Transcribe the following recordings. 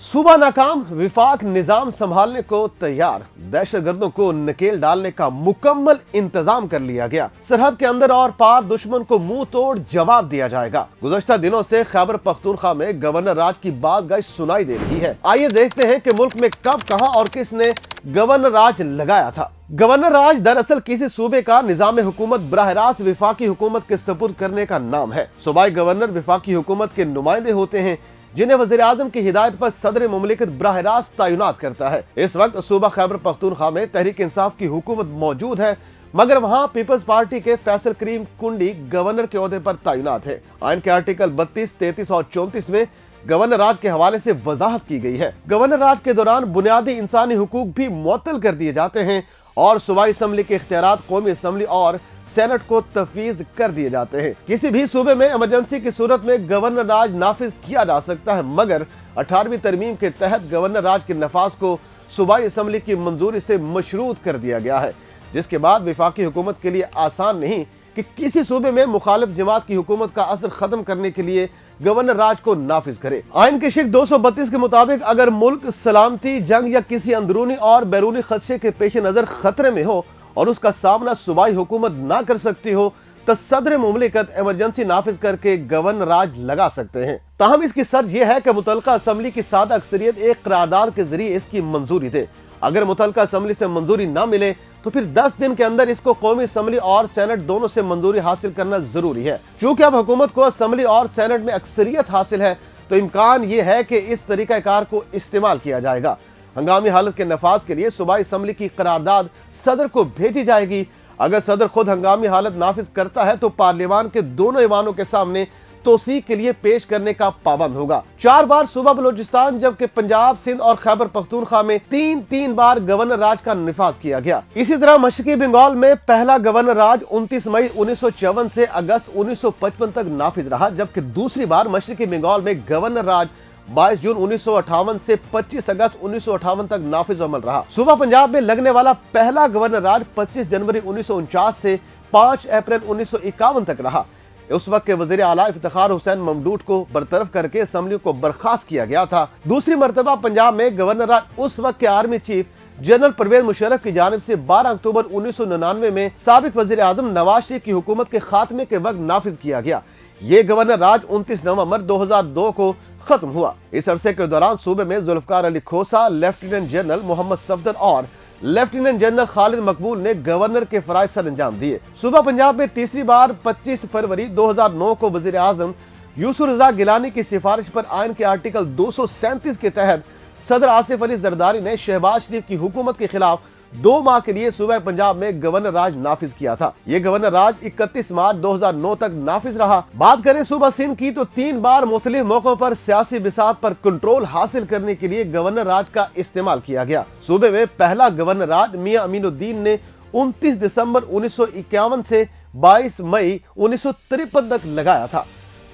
सूबा नाकाम, विफाक निजाम संभालने को तैयार, दहशतगर्दों को नकेल डालने का मुकम्मल इंतजाम कर लिया गया। सरहद के अंदर और पार दुश्मन को मुंह तोड़ जवाब दिया जाएगा। गुज़श्ता दिनों से खैबर पख्तूनख्वा में गवर्नर राज की बात गश सुनाई दे रही है। आइए देखते हैं कि मुल्क में कब, कहां और किसने गवर्नर राज लगाया था। गवर्नर राज दरअसल किसी सूबे का निजाम हुकूमत बराह रास्त विफाकी हुकूमत के सपुर्द करने का नाम है। सूबाई गवर्नर विफाकी हुकूमत के नुमाइंदे होते हैं जिन्हें वज़ीर आज़म की हिदायत पर सदर मुमलिकत बराह रास्त तैनात करता है। इस वक्त सूबा खैबर पख्तूनख्वा में तहरीक इंसाफ की हुकूमत मौजूद है, मगर वहाँ पीपल्स पार्टी के फैसल करीम कुंडी गवर्नर के ओहदे पर तैनात है। आइन के आर्टिकल 32, 33 और 34 में गवर्नर राज के हवाले से वजाहत की गई है। गवर्नर राज के दौरान बुनियादी इंसानी हुकूक भी मुअत्तल कर दिए जाते हैं और सूबाई असम्बली के इख्तियारात कौमी असम्बली और सेनेट को तफवीज कर दिए जाते हैं। किसी भी सूबे में इमरजेंसी की सूरत में गवर्नर राज नाफिज किया जा सकता है, मगर 18वीं तरमीम के तहत गवर्नर राज के नफाज को सूबाई असम्बली की मंजूरी से मशरूत कर दिया गया है, जिसके बाद विफाकी हुकूमत के लिए आसान नहीं कि किसी सूबे में मुखालिफ जमात की हुकूमत का असर खत्म करने के लिए गवर्नर राज को नाफिज करे। आइन के शिक 232 के मुताबिक अगर मुल्क सलामती, जंग या किसी अंदरूनी और बैरूनी खदशे के पेश नजर खतरे में हो और उसका सामना सूबाई हुकूमत ना कर सकती हो तो सदर मुमलिकत इमरजेंसी नाफिज करके गवर्नर राज लगा सकते हैं। ताहम इसकी शर्त यह है कि मुतलका असम्बली की सादा अक्सरियत एक करारदाद के जरिए इसकी मंजूरी दे। अगर मुतलका असम्बली से मंजूरी ना मिले तो फिर 10 दिन के अंदर इसको कौमी असम्बली और सेनेट दोनों से मंजूरी हासिल करना जरूरी है। चूंकि अब हुकूमत को असम्बली और सेनेट में अक्सरियत हासिल है तो इम्कान ये है कि इस तरीकाकार को इस्तेमाल किया जाएगा। हंगामी हालत के नफाज के लिए सूबाई असम्बली की करारदाद सदर को भेजी जाएगी। अगर सदर खुद हंगामी हालत नाफिज करता है तो पार्लियामान के दोनों ऐवानों के सामने तौसीक के लिए पेश करने का पाबंद होगा। 4 बार सूबा बलोचिस्तान जबकि पंजाब, सिंध और खैबर पख्तूनख्वा में 3 बार गवर्नर राज का निफाज किया गया। इसी तरह मशरकी बंगाल में पहला गवर्नर राज 29 मई 1954 से अगस्त 1955 तक नाफिज रहा, जबकि दूसरी बार मशरकी बंगाल में गवर्नर राज 22 जून 1958 से 25 अगस्त 1958 तक नाफिज अमल रहा। सूबा पंजाब में लगने वाला पहला गवर्नर राज 25 जनवरी 1949 से 5 अप्रैल 1951 तक रहा। उस वक्त के वज़ीर आला इफ्तिखार हुसैन ममडूट को बरतरफ करके असम्बली को बर्खास्त किया गया था। दूसरी मरतबा पंजाब में गवर्नर राज उस वक्त के army chief general Pervez Musharraf की जानिब से 12 अक्टूबर 1999 में साबिक वज़ीर आज़म नवाज शरीफ की हुकूमत के खात्मे के वक्त नाफिज किया गया। ये गवर्नर राज 29 नवंबर 2002 को खत्म हुआ। इस अरसे के दौरान सूबे में जुल्फकार अली खोसा, लेफ्टिनेंट जनरल मोहम्मद सफदर और लेफ्टिनेंट जनरल खालिद मकबूल ने गवर्नर के फराइज सर अंजाम दिए। सूबा पंजाब में तीसरी बार 25 फरवरी 2009 को वज़ीर आज़म यूसुफ रज़ा गिलानी की सिफारिश पर आइन के आर्टिकल 237 के तहत सदर आसिफ अली जरदारी ने शहबाज शरीफ की हुकूमत के खिलाफ 2 माह के लिए सूबा पंजाब में गवर्नर राज नाफिज किया था। ये गवर्नर राज 31 मार्च 2009 तक नाफिज रहा। बात करें सूबा सिंध की तो 3 बार मुख्तलिफ मौकों पर सियासी बिसात पर कंट्रोल हासिल करने के लिए गवर्नर राज का इस्तेमाल किया गया। सूबे में पहला गवर्नर राज मियां अमीनुद्दीन ने 29 दिसंबर 1951 से 22 मई 1953 तक लगाया था।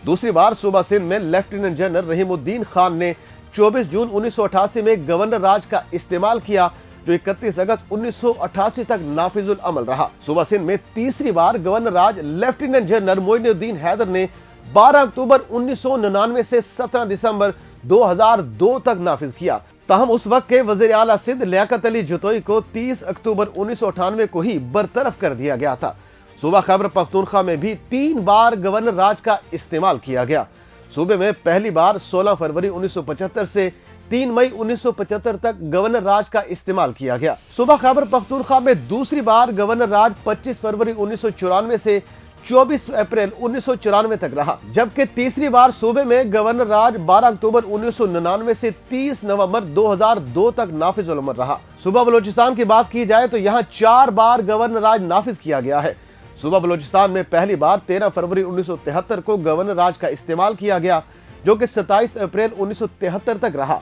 दूसरी बार सूबा सिंध में लेफ्टिनेंट जनरल रहीमुद्दीन खान ने 24 जून 1988 में गवर्नर राज का इस्तेमाल किया, जो 31 अगस्त 1988 तक नाफिजुल अमल रहा। सूबा सिंध में तीसरी बार गवर्नर राज लेफ्टिनेंट जनरल मोइनुद्दीन हैदर ने 12 अक्टूबर 1999 से 17 दिसंबर 2002 तक नाफिज किया। ताहम उस वक्त के वज़ीर आला सिंध लियाकत अली जतोई को 30 अक्टूबर 1998 को ही बरतरफ कर दिया गया था। सूबा खैबर पख्तूनख्वा में भी 3 बार गवर्नर राज का इस्तेमाल किया गया। सूबे में पहली बार 16 फरवरी 1975 से 3 मई 1975 तक गवर्नर राज का इस्तेमाल किया गया। सूबा खैबर पख्तूनख्वा में दूसरी बार गवर्नर राज 25 फरवरी 1994 से 24 अप्रैल 1994 तक रहा, जबकि तीसरी बार सूबे में गवर्नर राज 12 अक्टूबर 1999 से 30 नवंबर 2002 तक नाफिज उल अमल रहा। सूबा बलोचिस्तान की बात की जाए तो यहाँ 4 बार गवर्नर राज नाफिज किया गया है। सूबा बलोचिस्तान में पहली बार 13 फरवरी 1973 को गवर्नर राज का इस्तेमाल किया गया, जो कि 27 अप्रैल 1973 तक रहा।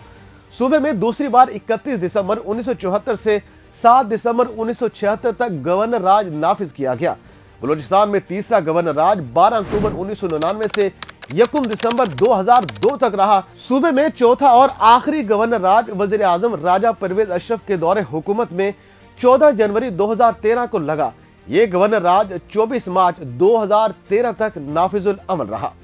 सूबे में दूसरी बार 31 दिसंबर 1974 से 7 दिसंबर 1976 तक गवर्नर राज नाफिज किया गया। बलूचिस्तान में तीसरा गवर्नर राज 12 अक्टूबर 1999 से 1 दिसंबर 2002 तक रहा। सूबे में चौथा और आखिरी गवर्नर राज वज़ीर आज़म राजा परवेज अशरफ के दौरे हुकूमत में 14 जनवरी 2013 को लगा। ये गवर्नर राज 24 मार्च 2013 तक नाफिजुल अमल रहा।